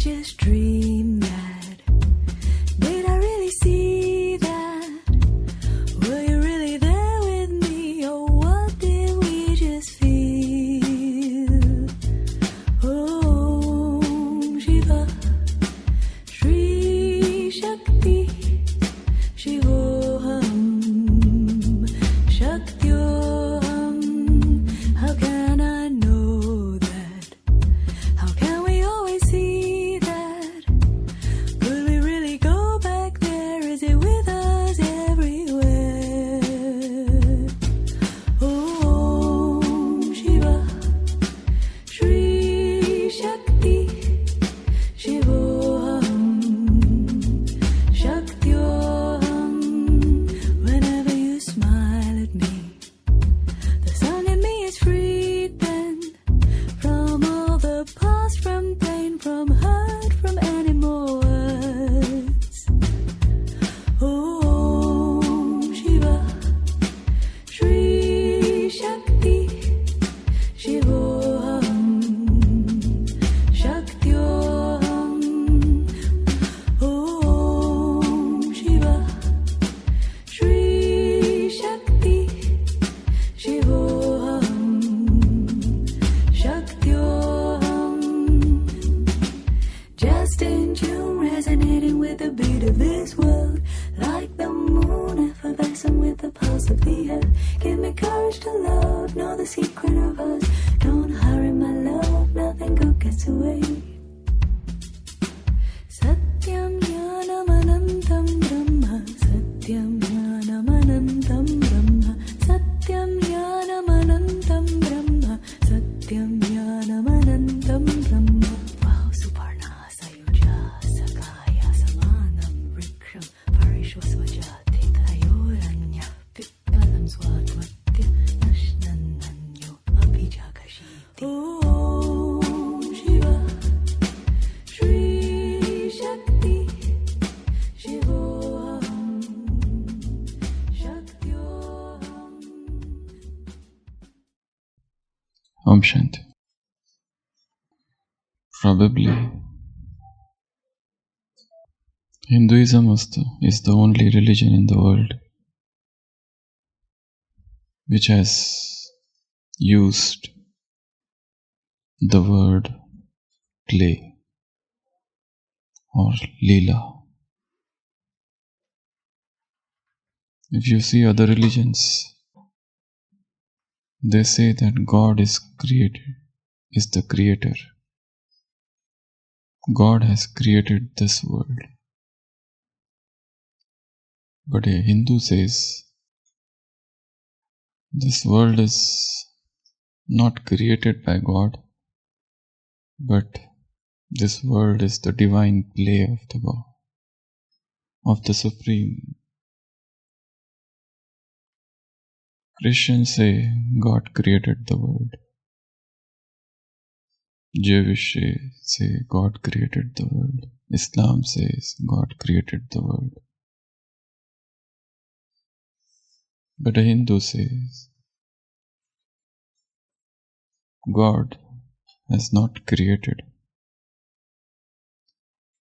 just dream that? Did I really see that? Were you really there with me, or what did we just feel? Om Shiva Shri Shakti Shivoham Shaktyoham. How can I know that? How can we always see that? Could we really go back there? Is it with us everywhere? Om Shiva Shri Shakti Shivoham Shaktyoham. Whenever you smile at me, the song in me is freed then from all the past, from pain, from hurt, from any more words. Om Shiva Shri Shakti Shivoham Shaktyoham. Om Shiva Shri Shakti Shivoham Shaktyoham. Just in tune, resonating with the beat of this world, like the moon, effervescent with the pulse of the earth. Give me courage to love, know the secret of us. Don't hurry, my love, nothing good gets away. Satyam Jnanam Anantam Brahma, Satyam Jnanam Anantam Brahma, Satyam Jnanam Anantam Brahma, Satyam Jnanam Anantam Brahma. Wow, Suparna Sayuja Sakaya Samanam Vriksham Parishvasvajati Tayoranya Pippalam Swadvatya Nashnananyo Abhijakashiti. Om Shiva Shri Shakti Shivoham Shaktyoham. Om Shanti. Probably Hinduism is the only religion in the world which has used the word play or lila. If you see other religions, they say that God is the creator. God has created this world. But a Hindu says this world is not created by God, but this world is the divine play of the God, of the Supreme. Christians say God created the world. Jewish say God created the world. Islam says God created the world. But a Hindu says God has not created.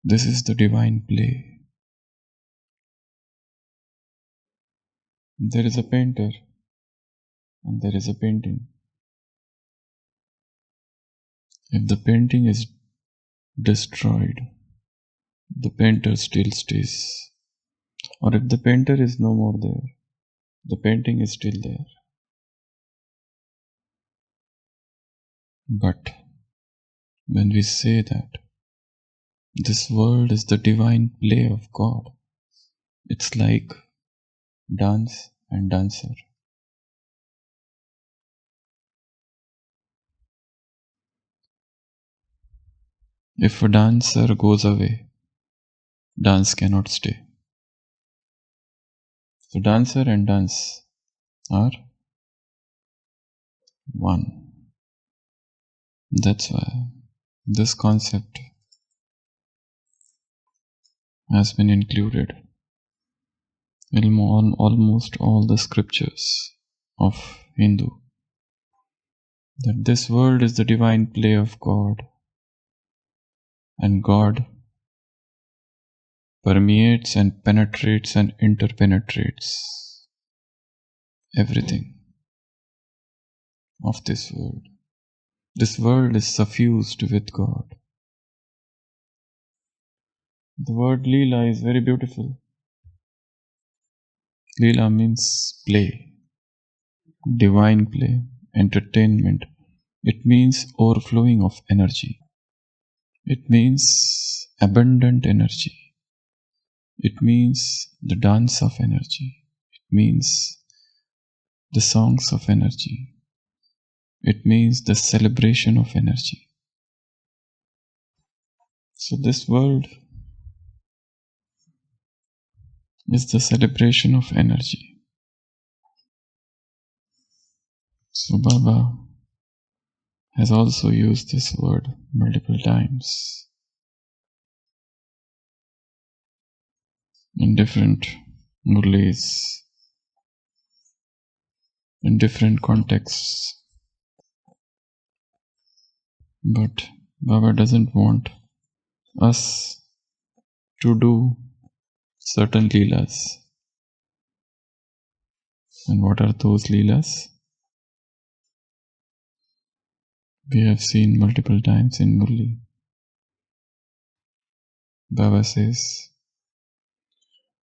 This is the divine play. There is a painter and there is a painting. If the painting is destroyed, the painter still stays. Or if the painter is no more there, the painting is still there. But when we say that this world is the divine play of God, it's like dance and dancer. If a dancer goes away, dance cannot stay. So dancer and dance are one. That's why this concept has been included in almost all the scriptures of Hindu. That this world is the divine play of God, And God permeates and penetrates and interpenetrates everything of this world. This world is suffused with God. The word Leela is very beautiful. Leela means play, divine play, entertainment. It means overflowing of energy. It means abundant energy. It means the dance of energy. It means the songs of energy. It means the celebration of energy. So this world is the celebration of energy. So Baba has also used this word multiple times in different Murlis, in different contexts. But Baba doesn't want us to do certain Leelas. And what are those Leelas? We have seen multiple times in Murli. Baba says,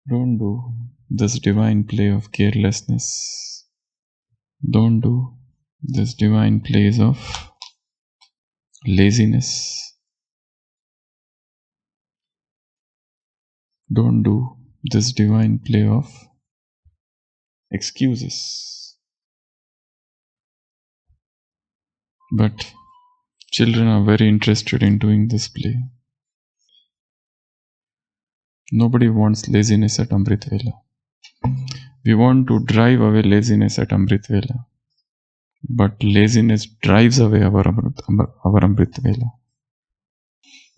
don't do this divine play of carelessness. Don't do this divine plays of laziness. Don't do this divine play of excuses. But children are very interested in doing this play. Nobody wants laziness at Amrit Vela. We want to drive away laziness at Amrit Vela. But laziness drives away our Amrit Vela.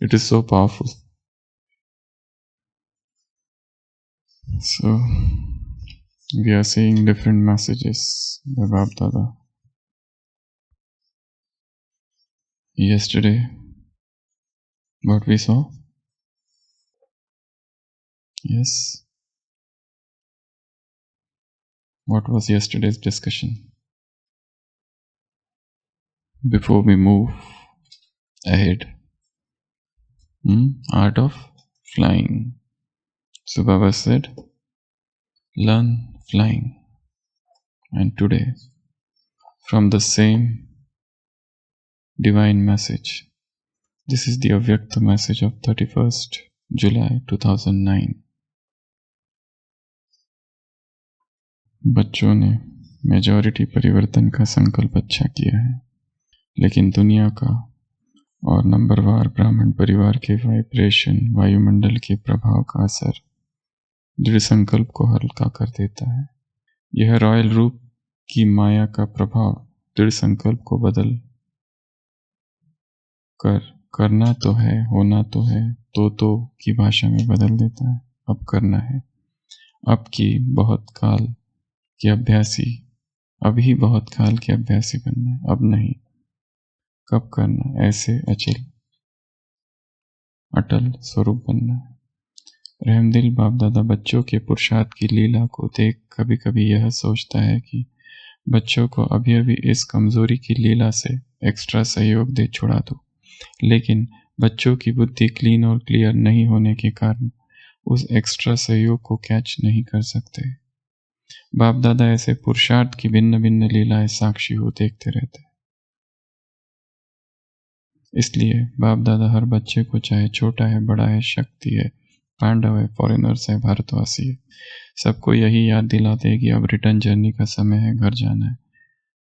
It is so powerful. So, we are seeing different messages by Bab Dada. Yesterday, what we saw? Yes. What was yesterday's discussion? Before we move ahead, art of flying. So Baba said, learn flying. And today, from the same divine message, this is the Avyakta message of 31st July 2009. बच्चों ने majority परिवर्तन का संकल्प अच्छा किया है, लेकिन दुनिया का और नंबरवार ब्राह्मण परिवार के वाइब्रेशन वायुमंडल के प्रभाव का असर दृढ़ संकल्प को हल्का कर देता है। यह रॉयल रूप की माया का प्रभाव दृढ़ संकल्प को बदल कर करना तो है, होना तो है, तो की भाषा में बदल देता है। अब करना है, अब की बहुत काल के अभ्यासी, अभी बहुत काल के अभ्यासी बनना है, अब नहीं, कब करना, ऐसे अटल स्वरूप बनना है। रहमदिल बाप दादा बच्चों के पुरुषार्थ की लीला को देख कभी कभी यह सोचता है कि बच्चों को अभी अभी इस कमजोरी की लीला से एक्स्ट्रा सहयोग दे छुड़ा दो, लेकिन बच्चों की बुद्धि क्लीन और क्लियर नहीं होने के कारण उस एक्स्ट्रा सहयोग को कैच नहीं कर सकते। बाप दादा ऐसे पुरुषार्थ की भिन्न भिन्न लीलाएं साक्षी हो देखते रहते हैं। इसलिए बाप दादा हर बच्चे को, चाहे छोटा है, बड़ा है, शक्ति है, पांडव है, फॉरेनर्स है, भारतवासी है, सबको यही याद दिलाते हैं कि अब रिटर्न जर्नी का समय है, घर जाना है।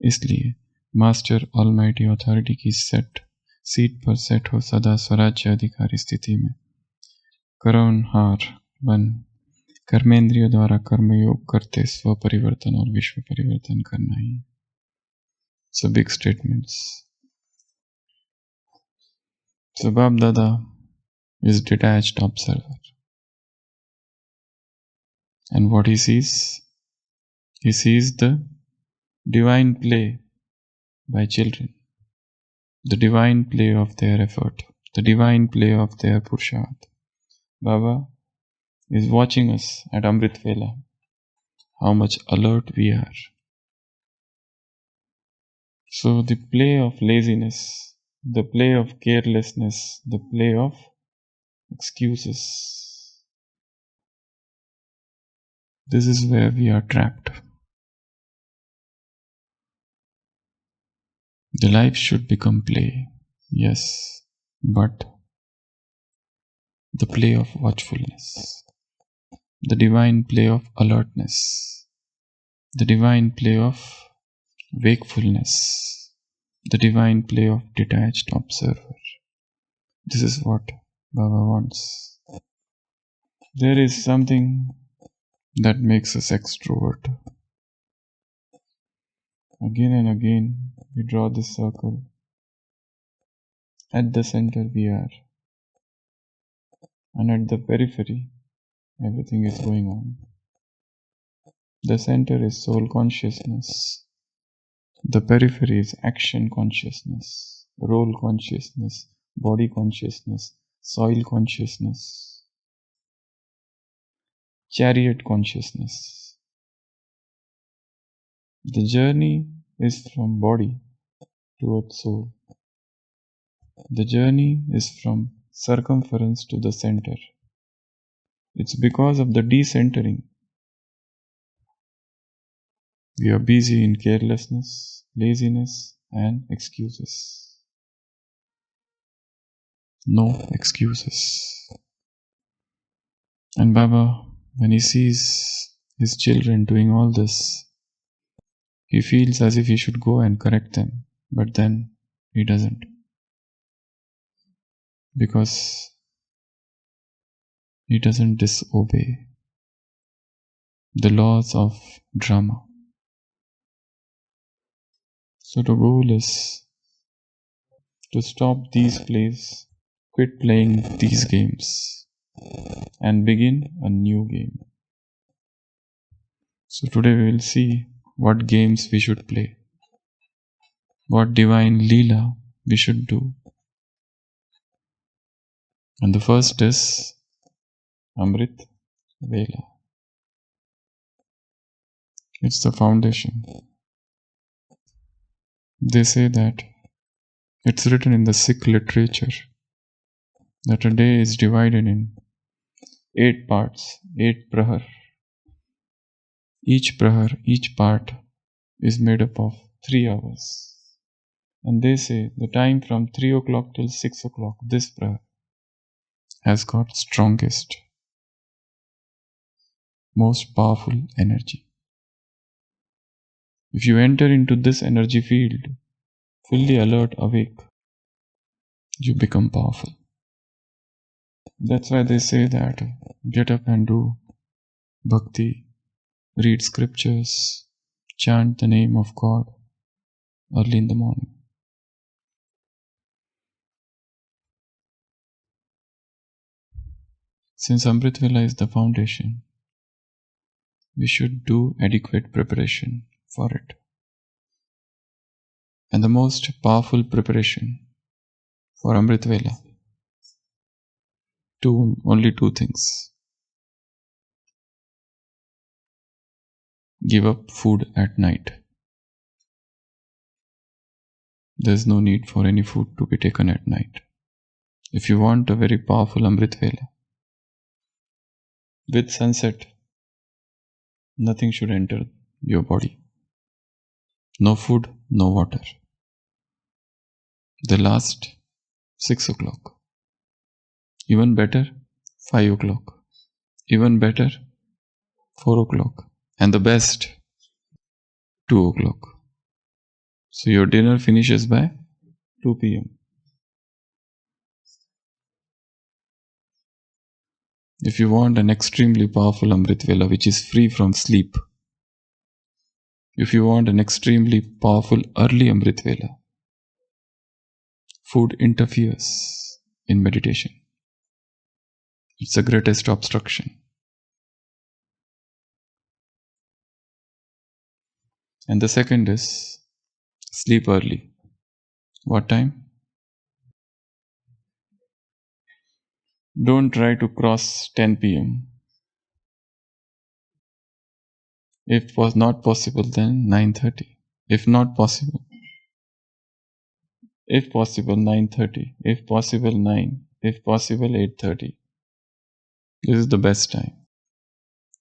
इसलिए मास्टर ऑलमाइटी अथॉरिटी की सीट पर सेट हो सदा स्वराज्य अधिकारी स्थिति में करुणहार बन कर्मेंद्रियों द्वारा कर्मयोग करते स्व परिवर्तन और विश्व परिवर्तन करना ही। So big statements. So Bab Dada is detached observer. And what he sees? He sees the divine play by children, the divine play of their effort, the divine play of their Purusharth. Baba is watching us at Amrit Vela, how much alert we are. So the play of laziness, the play of carelessness, the play of excuses, this is where we are trapped. The life should become play, yes, but the play of watchfulness, the divine play of alertness, the divine play of wakefulness, the divine play of detached observer. This is what Baba wants. There is something that makes us extrovert. Again and again, we draw this circle. At the center we are, and at the periphery, everything is going on. The center is soul consciousness. The periphery is action consciousness, role consciousness, body consciousness, soil consciousness, chariot consciousness. The journey is from body towards soul. The journey is from circumference to the center. It's because of the decentering. We are busy in carelessness, laziness, and excuses. No excuses. And Baba, when he sees his children doing all this, he feels as if he should go and correct them, but then he doesn't. Because he doesn't disobey the laws of drama. So the goal is to stop these plays, quit playing these games, and begin a new game. So today we will see what games we should play, what divine Leela we should do. And the first is Amrit Vela. It's the foundation. They say that it's written in the Sikh literature that a day is divided in 8 parts, 8 prahar. Each prahar, each part is made up of 3 hours. And they say the time from 3 o'clock till 6 o'clock, this prahar has got strongest, most powerful energy. If you enter into this energy field, fully alert, awake, you become powerful. That's why they say that get up and do bhakti, read scriptures, chant the name of God early in the morning. Since Amrit Vela is the foundation, we should do adequate preparation for it. And the most powerful preparation for Amrit Vela, only two things. Give up food at night. There's no need for any food to be taken at night. If you want a very powerful Amrit Vela, with sunset, nothing should enter your body. No food, no water. The last 6 o'clock. Even better, 5 o'clock. Even better, 4 o'clock. And the best, 2 o'clock. So your dinner finishes by 2 p.m. If you want an extremely powerful Amrit Vela which is free from sleep, if you want an extremely powerful early Amrit Vela, food interferes in meditation. It's the greatest obstruction. And the second is sleep early. What time? Don't try to cross 10 p.m. If was not possible, then 9:30. If not possible, if possible 9:30. If possible 9. If possible 8:30. This is the best time.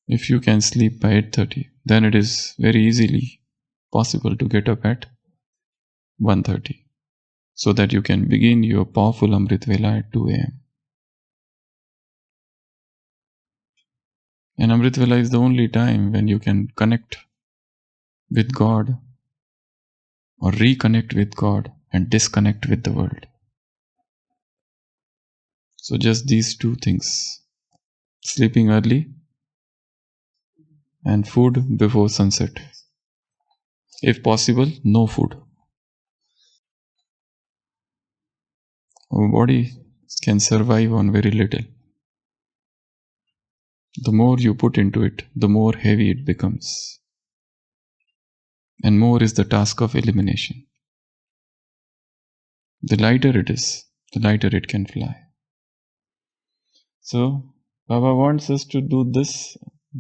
If you can sleep by 8:30, then it is very easily possible to get up at 1:30, so that you can begin your powerful Amrit Vela at 2 a.m. And Amrit Vela is the only time when you can connect with God or reconnect with God and disconnect with the world. So just these two things: sleeping early and food before sunset. If possible, no food. Our body can survive on very little. The more you put into it, the more heavy it becomes. And more is the task of elimination. The lighter it is, the lighter it can fly. So, Baba wants us to do this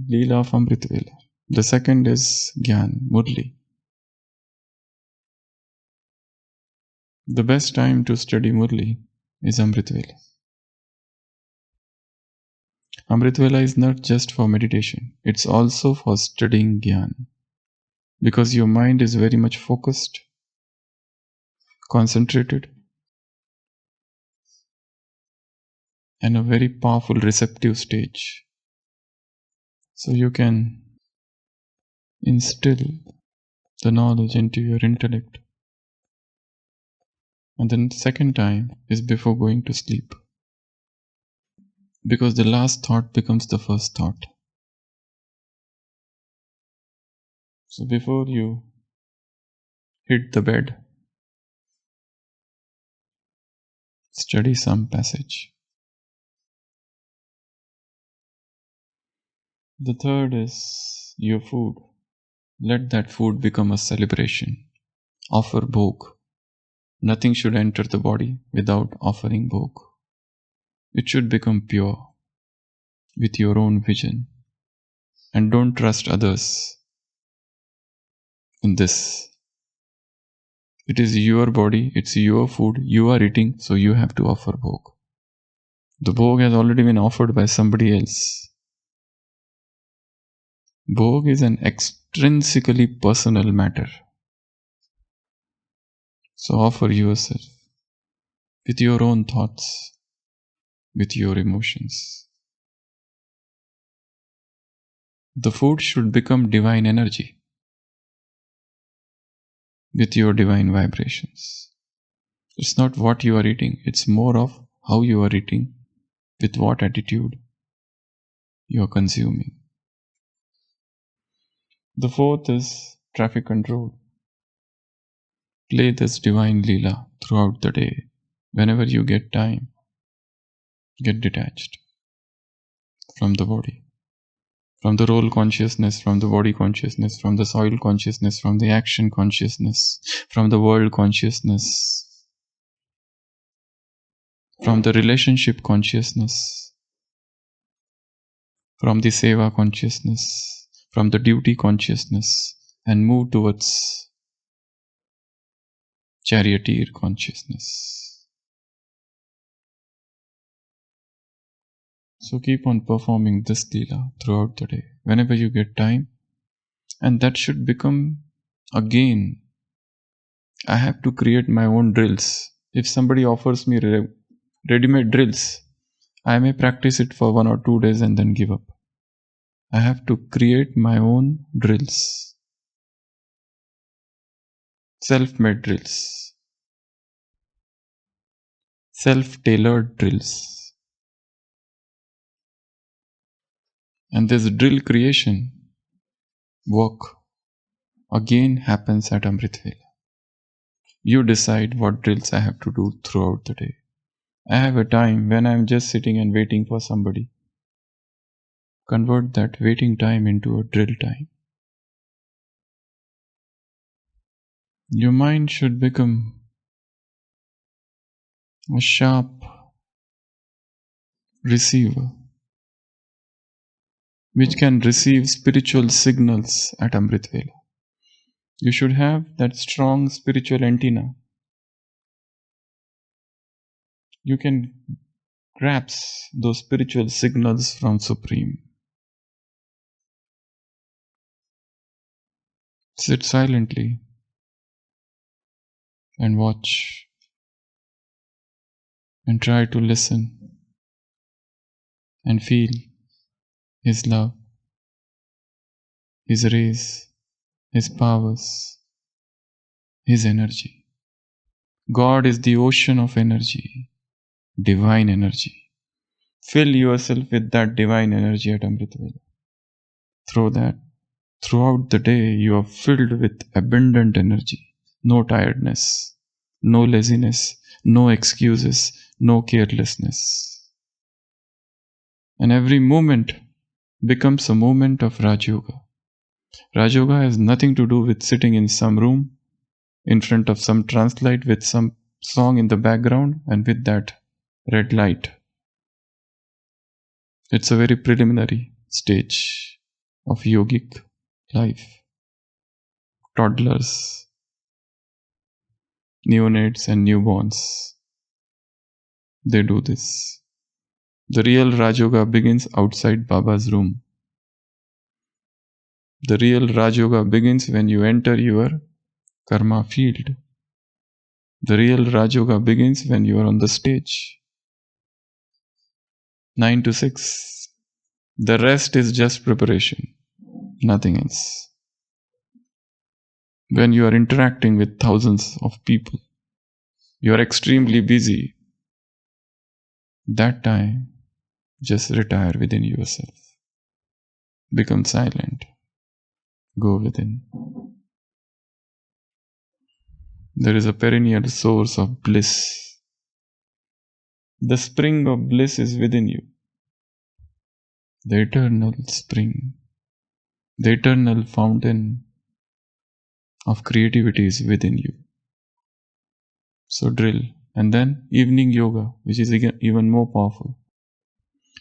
Leela of Amrit Vela. The second is Gyan, Murli. The best time to study Murli is Amrit Vela. Amrit Vela is not just for meditation, it's also for studying Gyan. Because your mind is very much focused, concentrated, and a very powerful receptive stage. So you can instill the knowledge into your intellect. And then the second time is before going to sleep. Because the last thought becomes the first thought. So before you hit the bed, study some passage. The third is your food. Let that food become a celebration. Offer bhog. Nothing should enter the body without offering bhog. It should become pure with your own vision. And don't trust others in this. It is your body, it's your food, you are eating, so you have to offer bhog. The bhog has already been offered by somebody else. Bhog is an extrinsically personal matter. So offer yourself with your own thoughts, with your emotions. The food should become divine energy with your divine vibrations. It's not what you are eating, it's more of how you are eating, with what attitude you are consuming. The fourth is traffic control. Play this divine Leela throughout the day. Whenever you get time, get detached from the body, from the role consciousness, from the body consciousness, from the soil consciousness, from the action consciousness, from the world consciousness, from the relationship consciousness, from the seva consciousness, from the duty consciousness, and move towards charioteer consciousness. So keep on performing this Leela throughout the day, whenever you get time. And that should become, again, I have to create my own drills. If somebody offers me ready-made drills, I may practice it for 1 or 2 days and then give up. I have to create my own drills. Self-made drills. Self-tailored drills. And this drill creation work again happens at Amrit Vela. You decide what drills I have to do throughout the day. I have a time when I am just sitting and waiting for somebody. Convert that waiting time into a drill time. Your mind should become a sharp receiver, which can receive spiritual signals at Amrit Vela. You should have that strong spiritual antenna. You can grasp those spiritual signals from Supreme. Sit silently and watch and try to listen and feel His love, His rays, His powers, His energy. God is the ocean of energy, divine energy. Fill yourself with that divine energy at Amrit Vela. Throughout the day, you are filled with abundant energy. No tiredness, no laziness, no excuses, no carelessness. And every moment becomes a moment of Rajyoga. Rajyoga has nothing to do with sitting in some room in front of some translight with some song in the background and with that red light. It's a very preliminary stage of yogic life. Toddlers, neonates and newborns, they do this. The real Rajyoga begins outside Baba's room. The real Rajyoga begins when you enter your karma field. The real Rajyoga begins when you are on the stage. 9 to 6. The rest is just preparation, nothing else. When you are interacting with thousands of people, you are extremely busy. That time, just retire within yourself. Become silent. Go within. There is a perennial source of bliss. The spring of bliss is within you. The eternal spring, the eternal fountain of creativity is within you. So drill. And then evening yoga, which is even more powerful.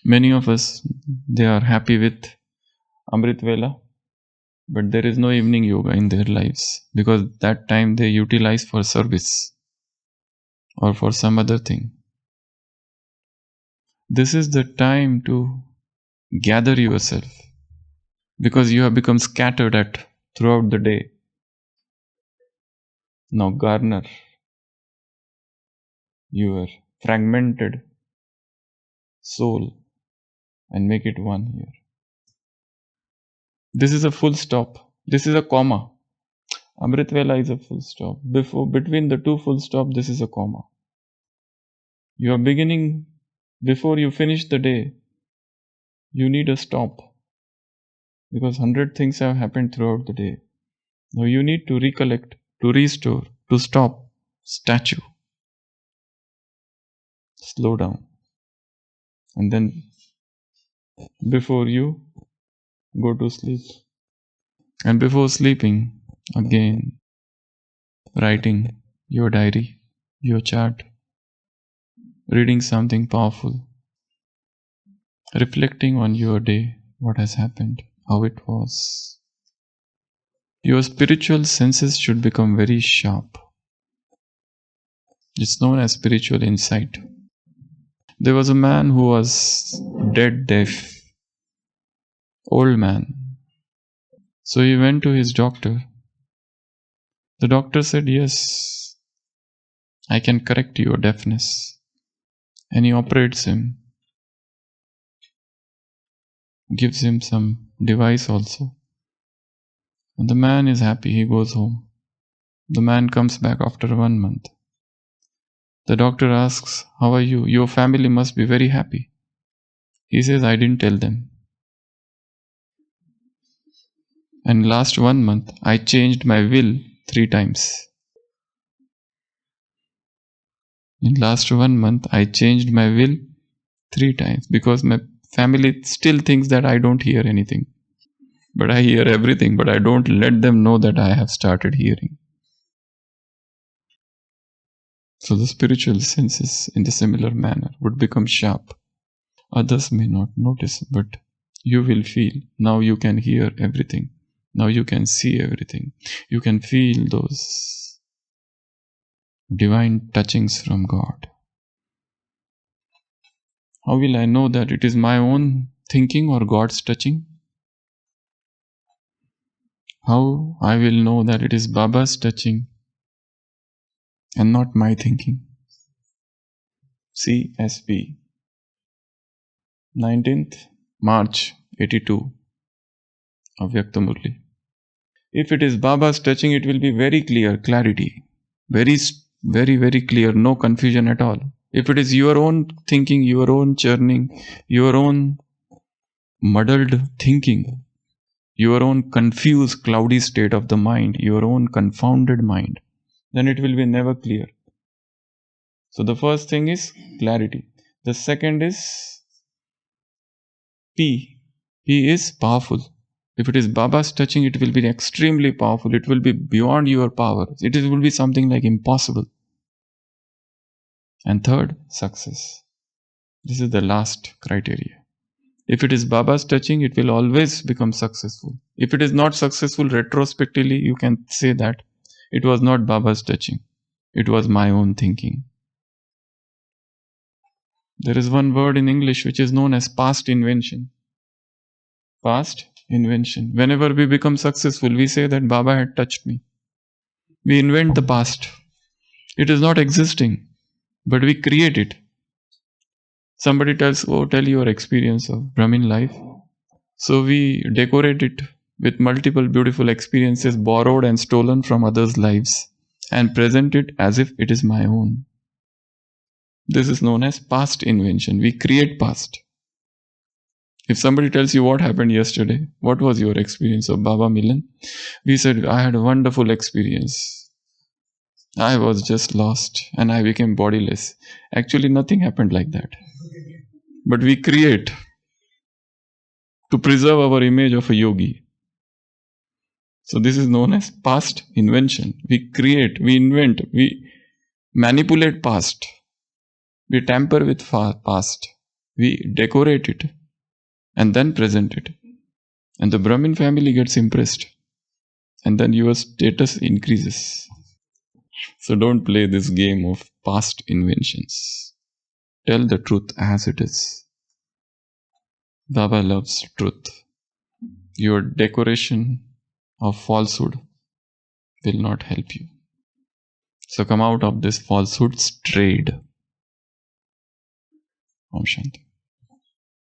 Many of us, they are happy with Amrit Vela, but there is no evening yoga in their lives because that time they utilize for service or for some other thing. This is the time to gather yourself because you have become scattered throughout the day. Now garner your fragmented soul and make it one here. This is a full stop. This is a comma. Amrit Vela is a full stop. Between the two full stop, this is a comma. You are beginning, before you finish the day, you need a stop. Because 100 things have happened throughout the day. Now you need to recollect, to restore, to stop. Statue. Slow down. And then, before you go to sleep. And before sleeping, again, writing your diary, your chart, reading something powerful, reflecting on your day, what has happened, how it was. Your spiritual senses should become very sharp. It's known as spiritual insight. There was a man who was dead deaf, old man. So he went to his doctor. The doctor said, yes, I can correct your deafness. And he operates him. Gives him some device also. And the man is happy, he goes home. The man comes back after 1 month. The doctor asks, how are you? Your family must be very happy. He says, I didn't tell them. And last 1 month, I changed my will 3 times. In last 1 month, I changed my will 3 times because my family still thinks that I don't hear anything. But I hear everything, but I don't let them know that I have started hearing. So the spiritual senses in the similar manner would become sharp. Others may not notice, but you will feel. Now you can hear everything. Now you can see everything. You can feel those divine touchings from God. How will I know that it is my own thinking or God's touching? How I will know that it is Baba's touching and not my thinking? CSP, 19th March 82, Avyakta Murli. If it is Baba's touching, it will be very clear, clarity. Very, very clear, no confusion at all. If it is your own thinking, your own churning, your own muddled thinking, your own confused, cloudy state of the mind, your own confounded mind, then it will be never clear. So the first thing is clarity. The second is P. P is powerful. If it is Baba's touching, it will be extremely powerful. It will be beyond your power. It will be something like impossible. And third, success. This is the last criteria. If it is Baba's touching, it will always become successful. If it is not successful, retrospectively, you can say that it was not Baba's touching. It was my own thinking. There is one word in English which is known as past invention. Past invention. Whenever we become successful, we say that Baba had touched me. We invent the past. It is not existing, but we create it. Somebody tells, oh, tell your experience of Brahmin life. So we decorate it with multiple beautiful experiences borrowed and stolen from others' lives and present it as if it is my own. This is known as past invention. We create past. If somebody tells you what happened yesterday, what was your experience of Baba Milan? We said, I had a wonderful experience. I was just lost and I became bodiless. Actually, nothing happened like that. But we create to preserve our image of a yogi. So this is known as past invention. We create, we invent, we manipulate past. We tamper with past. We decorate it and then present it. And the Brahmin family gets impressed. And then your status increases. So don't play this game of past inventions. Tell the truth as it is. Baba loves truth. Your decoration of falsehood will not help you. So come out of this falsehood's trade. Om Shanti.